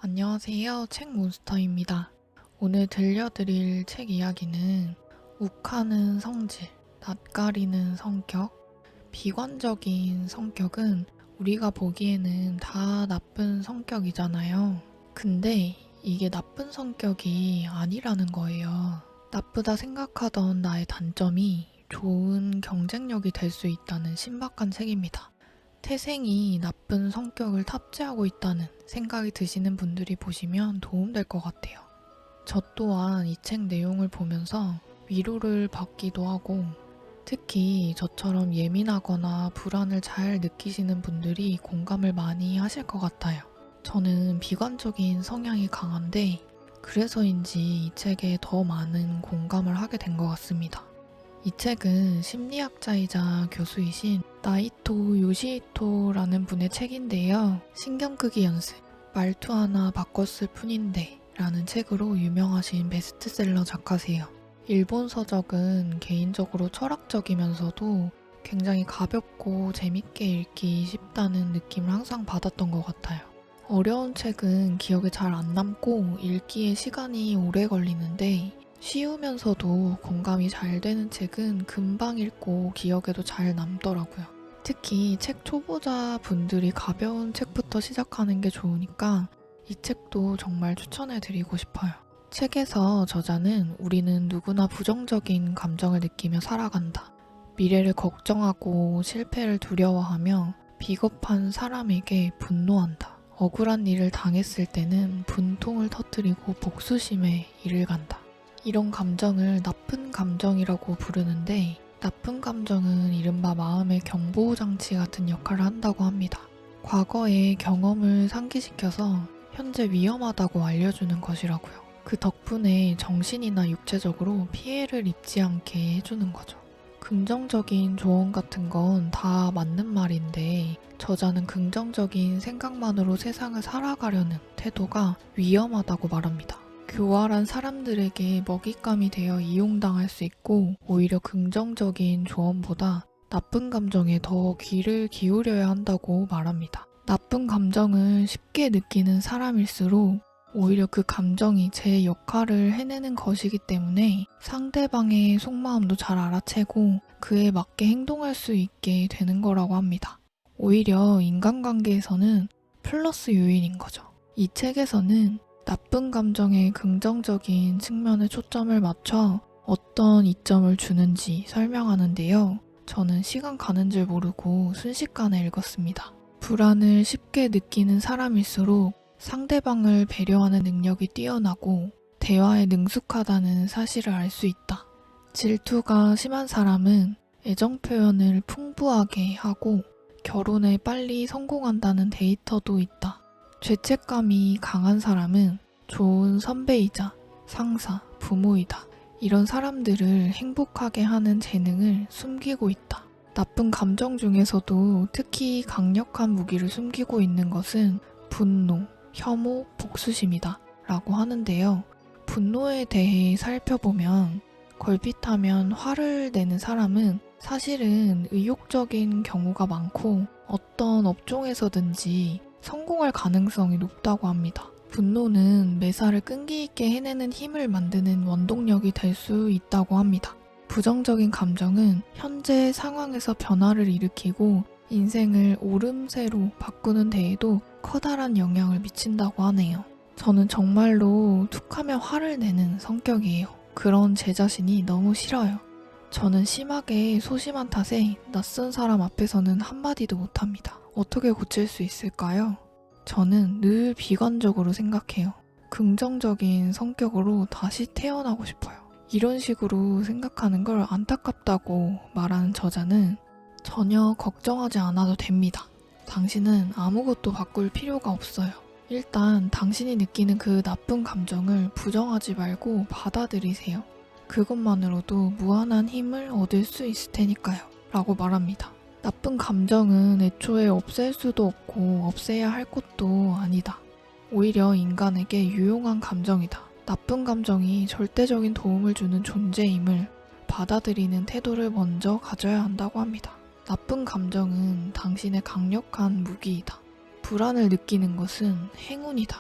안녕하세요. 책몬스터입니다. 오늘 들려드릴 책 이야기는 욱하는 성질, 낯가리는 성격, 비관적인 성격은 우리가 보기에는 다 나쁜 성격이잖아요. 근데 이게 나쁜 성격이 아니라는 거예요. 나쁘다 생각하던 나의 단점이 좋은 경쟁력이 될 수 있다는 신박한 책입니다. 태생이 나쁜 성격을 탑재하고 있다는 생각이 드시는 분들이 보시면 도움될 것 같아요. 저 또한 이 책 내용을 보면서 위로를 받기도 하고, 특히 저처럼 예민하거나 불안을 잘 느끼시는 분들이 공감을 많이 하실 것 같아요. 저는 비관적인 성향이 강한데 그래서인지 이 책에 더 많은 공감을 하게 된 것 같습니다. 이 책은 심리학자이자 교수이신 나이토 요시히토라는 분의 책인데요. 신경끄기 연습, 말투 하나 바꿨을 뿐인데 라는 책으로 유명하신 베스트셀러 작가세요. 일본 서적은 개인적으로 철학적이면서도 굉장히 가볍고 재밌게 읽기 쉽다는 느낌을 항상 받았던 것 같아요. 어려운 책은 기억에 잘 안 남고 읽기에 시간이 오래 걸리는데 쉬우면서도 공감이 잘 되는 책은 금방 읽고 기억에도 잘 남더라고요. 특히 책 초보자 분들이 가벼운 책부터 시작하는 게 좋으니까 이 책도 정말 추천해드리고 싶어요. 책에서 저자는 우리는 누구나 부정적인 감정을 느끼며 살아간다. 미래를 걱정하고 실패를 두려워하며 비겁한 사람에게 분노한다. 억울한 일을 당했을 때는 분통을 터뜨리고 복수심에 이를 간다. 이런 감정을 나쁜 감정이라고 부르는데, 나쁜 감정은 이른바 마음의 경보장치 같은 역할을 한다고 합니다. 과거의 경험을 상기시켜서 현재 위험하다고 알려주는 것이라고요. 그 덕분에 정신이나 육체적으로 피해를 입지 않게 해주는 거죠. 긍정적인 조언 같은 건 다 맞는 말인데, 저자는 긍정적인 생각만으로 세상을 살아가려는 태도가 위험하다고 말합니다. 교활한 사람들에게 먹잇감이 되어 이용당할 수 있고, 오히려 긍정적인 조언보다 나쁜 감정에 더 귀를 기울여야 한다고 말합니다. 나쁜 감정을 쉽게 느끼는 사람일수록 오히려 그 감정이 제 역할을 해내는 것이기 때문에 상대방의 속마음도 잘 알아채고 그에 맞게 행동할 수 있게 되는 거라고 합니다. 오히려 인간관계에서는 플러스 요인인 거죠. 이 책에서는 나쁜 감정의 긍정적인 측면에 초점을 맞춰 어떤 이점을 주는지 설명하는데요. 저는 시간 가는 줄 모르고 순식간에 읽었습니다. 불안을 쉽게 느끼는 사람일수록 상대방을 배려하는 능력이 뛰어나고 대화에 능숙하다는 사실을 알 수 있다. 질투가 심한 사람은 애정 표현을 풍부하게 하고 결혼에 빨리 성공한다는 데이터도 있다. 죄책감이 강한 사람은 좋은 선배이자 상사, 부모이다. 이런 사람들을 행복하게 하는 재능을 숨기고 있다. 나쁜 감정 중에서도 특히 강력한 무기를 숨기고 있는 것은 분노, 혐오, 복수심이다 라고 하는데요. 분노에 대해 살펴보면 걸핏하면 화를 내는 사람은 사실은 의욕적인 경우가 많고 어떤 업종에서든지 성공할 가능성이 높다고 합니다. 분노는 매사를 끈기 있게 해내는 힘을 만드는 원동력이 될 수 있다고 합니다. 부정적인 감정은 현재 상황에서 변화를 일으키고 인생을 오름세로 바꾸는 데에도 커다란 영향을 미친다고 하네요. 저는 정말로 툭하면 화를 내는 성격이에요. 그런 제 자신이 너무 싫어요. 저는 심하게 소심한 탓에 낯선 사람 앞에서는 한마디도 못합니다. 어떻게 고칠 수 있을까요? 저는 늘 비관적으로 생각해요. 긍정적인 성격으로 다시 태어나고 싶어요. 이런 식으로 생각하는 걸 안타깝다고 말하는 저자는 전혀 걱정하지 않아도 됩니다. 당신은 아무것도 바꿀 필요가 없어요. 일단 당신이 느끼는 그 나쁜 감정을 부정하지 말고 받아들이세요. 그것만으로도 무한한 힘을 얻을 수 있을 테니까요. 라고 말합니다. 나쁜 감정은 애초에 없앨 수도 없고 없애야 할 것도 아니다. 오히려 인간에게 유용한 감정이다. 나쁜 감정이 절대적인 도움을 주는 존재임을 받아들이는 태도를 먼저 가져야 한다고 합니다. 나쁜 감정은 당신의 강력한 무기이다. 불안을 느끼는 것은 행운이다.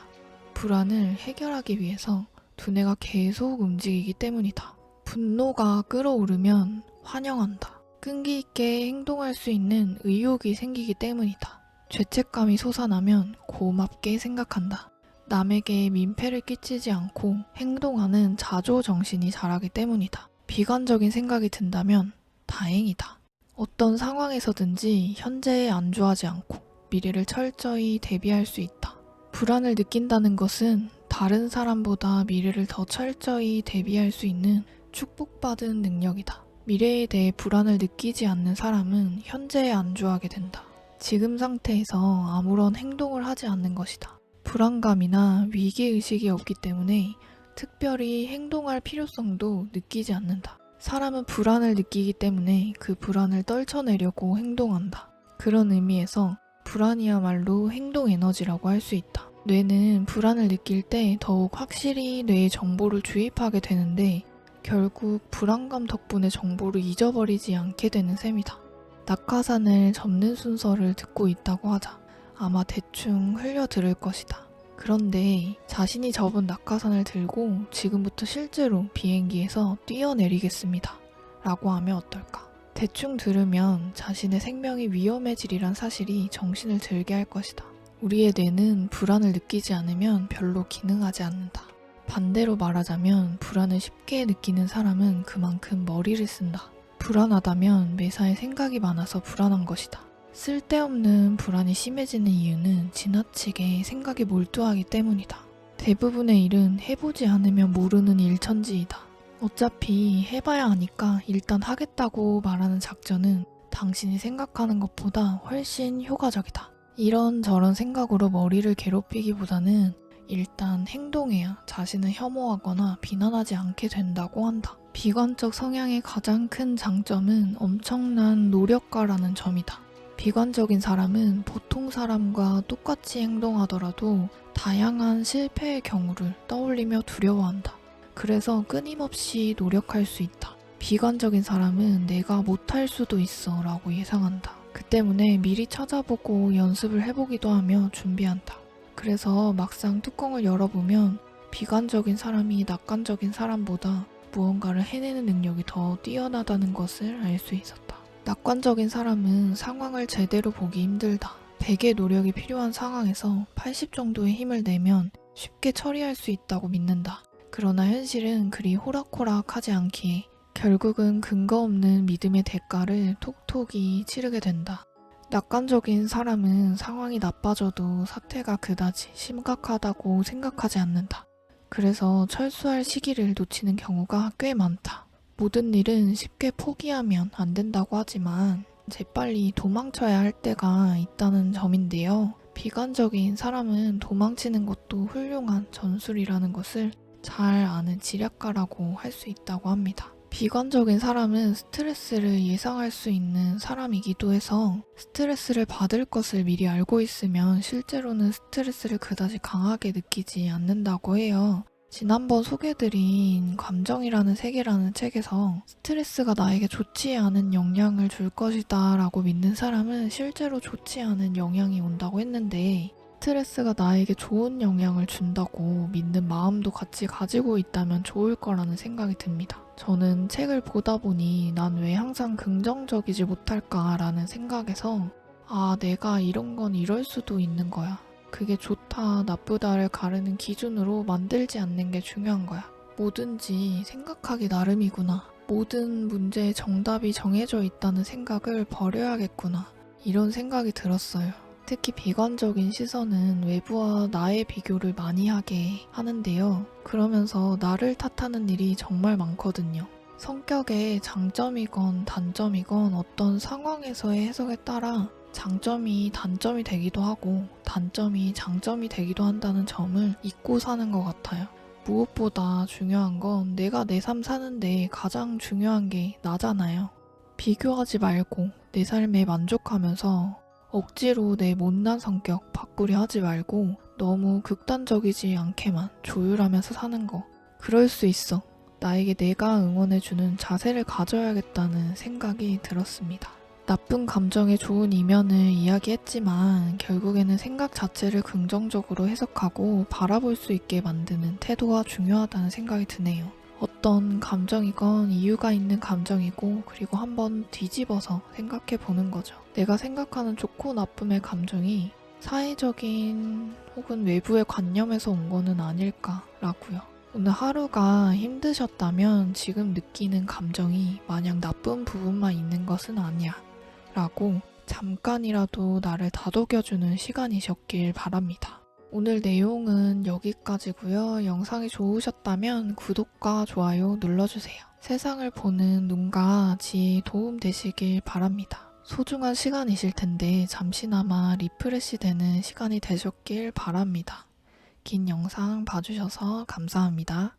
불안을 해결하기 위해서 두뇌가 계속 움직이기 때문이다. 분노가 끌어오르면 환영한다. 끈기 있게 행동할 수 있는 의욕이 생기기 때문이다. 죄책감이 솟아나면 고맙게 생각한다. 남에게 민폐를 끼치지 않고 행동하는 자조정신이 자라기 때문이다. 비관적인 생각이 든다면 다행이다. 어떤 상황에서든지 현재에 안주하지 않고 미래를 철저히 대비할 수 있다. 불안을 느낀다는 것은 다른 사람보다 미래를 더 철저히 대비할 수 있는 축복받은 능력이다. 미래에 대해 불안을 느끼지 않는 사람은 현재에 안주하게 된다. 지금 상태에서 아무런 행동을 하지 않는 것이다. 불안감이나 위기의식이 없기 때문에 특별히 행동할 필요성도 느끼지 않는다. 사람은 불안을 느끼기 때문에 그 불안을 떨쳐내려고 행동한다. 그런 의미에서 불안이야말로 행동 에너지라고 할 수 있다. 뇌는 불안을 느낄 때 더욱 확실히 뇌에 정보를 주입하게 되는데 결국 불안감 덕분에 정보를 잊어버리지 않게 되는 셈이다. 낙하산을 접는 순서를 듣고 있다고 하자. 아마 대충 흘려들을 것이다. 그런데 자신이 접은 낙하산을 들고 지금부터 실제로 비행기에서 뛰어내리겠습니다. 라고 하면 어떨까? 대충 들으면 자신의 생명이 위험해지리란 사실이 정신을 들게 할 것이다. 우리의 뇌는 불안을 느끼지 않으면 별로 기능하지 않는다. 반대로 말하자면 불안을 쉽게 느끼는 사람은 그만큼 머리를 쓴다. 불안하다면 매사에 생각이 많아서 불안한 것이다. 쓸데없는 불안이 심해지는 이유는 지나치게 생각에 몰두하기 때문이다. 대부분의 일은 해보지 않으면 모르는 일천지이다. 어차피 해봐야 하니까 일단 하겠다고 말하는 작전은 당신이 생각하는 것보다 훨씬 효과적이다. 이런저런 생각으로 머리를 괴롭히기보다는 일단 행동해야 자신을 혐오하거나 비난하지 않게 된다고 한다. 비관적 성향의 가장 큰 장점은 엄청난 노력가라는 점이다. 비관적인 사람은 보통 사람과 똑같이 행동하더라도 다양한 실패의 경우를 떠올리며 두려워한다. 그래서 끊임없이 노력할 수 있다. 비관적인 사람은 내가 못할 수도 있어 라고 예상한다. 그 때문에 미리 찾아보고 연습을 해보기도 하며 준비한다. 그래서 막상 뚜껑을 열어보면 비관적인 사람이 낙관적인 사람보다 무언가를 해내는 능력이 더 뛰어나다는 것을 알 수 있었다. 낙관적인 사람은 상황을 제대로 보기 힘들다. 100의 노력이 필요한 상황에서 80 정도의 힘을 내면 쉽게 처리할 수 있다고 믿는다. 그러나 현실은 그리 호락호락하지 않기에 결국은 근거 없는 믿음의 대가를 톡톡히 치르게 된다. 낙관적인 사람은 상황이 나빠져도 사태가 그다지 심각하다고 생각하지 않는다. 그래서 철수할 시기를 놓치는 경우가 꽤 많다. 모든 일은 쉽게 포기하면 안 된다고 하지만 재빨리 도망쳐야 할 때가 있다는 점인데요. 비관적인 사람은 도망치는 것도 훌륭한 전술이라는 것을 잘 아는 지략가라고 할 수 있다고 합니다. 비관적인 사람은 스트레스를 예상할 수 있는 사람이기도 해서 스트레스를 받을 것을 미리 알고 있으면 실제로는 스트레스를 그다지 강하게 느끼지 않는다고 해요. 지난번 소개드린 감정이라는 세계라는 책에서 스트레스가 나에게 좋지 않은 영향을 줄 것이다 라고 믿는 사람은 실제로 좋지 않은 영향이 온다고 했는데 스트레스가 나에게 좋은 영향을 준다고 믿는 마음도 같이 가지고 있다면 좋을 거라는 생각이 듭니다. 저는 책을 보다 보니 난 왜 항상 긍정적이지 못할까라는 생각에서 내가 이런 건 이럴 수도 있는 거야. 그게 좋다, 나쁘다를 가르는 기준으로 만들지 않는 게 중요한 거야. 뭐든지 생각하기 나름이구나. 모든 문제의 정답이 정해져 있다는 생각을 버려야겠구나. 이런 생각이 들었어요. 특히 비관적인 시선은 외부와 나의 비교를 많이 하게 하는데요. 그러면서 나를 탓하는 일이 정말 많거든요. 성격의 장점이건 단점이건 어떤 상황에서의 해석에 따라 장점이 단점이 되기도 하고 단점이 장점이 되기도 한다는 점을 잊고 사는 것 같아요. 무엇보다 중요한 건 내가 내 삶 사는데 가장 중요한 게 나잖아요. 비교하지 말고 내 삶에 만족하면서 억지로 내 못난 성격 바꾸려 하지 말고 너무 극단적이지 않게만 조율하면서 사는 거. 그럴 수 있어. 나에게 내가 응원해주는 자세를 가져야겠다는 생각이 들었습니다. 나쁜 감정의 좋은 이면을 이야기했지만 결국에는 생각 자체를 긍정적으로 해석하고 바라볼 수 있게 만드는 태도가 중요하다는 생각이 드네요. 어떤 감정이건 이유가 있는 감정이고 그리고 한번 뒤집어서 생각해 보는 거죠. 내가 생각하는 좋고 나쁨의 감정이 사회적인 혹은 외부의 관념에서 온 거는 아닐까라고요. 오늘 하루가 힘드셨다면 지금 느끼는 감정이 마냥 나쁜 부분만 있는 것은 아니야 라고 잠깐이라도 나를 다독여주는 시간이셨길 바랍니다. 오늘 내용은 여기까지고요. 영상이 좋으셨다면 구독과 좋아요 눌러주세요. 세상을 보는 눈과 지혜에 도움 되시길 바랍니다. 소중한 시간이실 텐데 잠시나마 리프레시 되는 시간이 되셨길 바랍니다. 긴 영상 봐주셔서 감사합니다.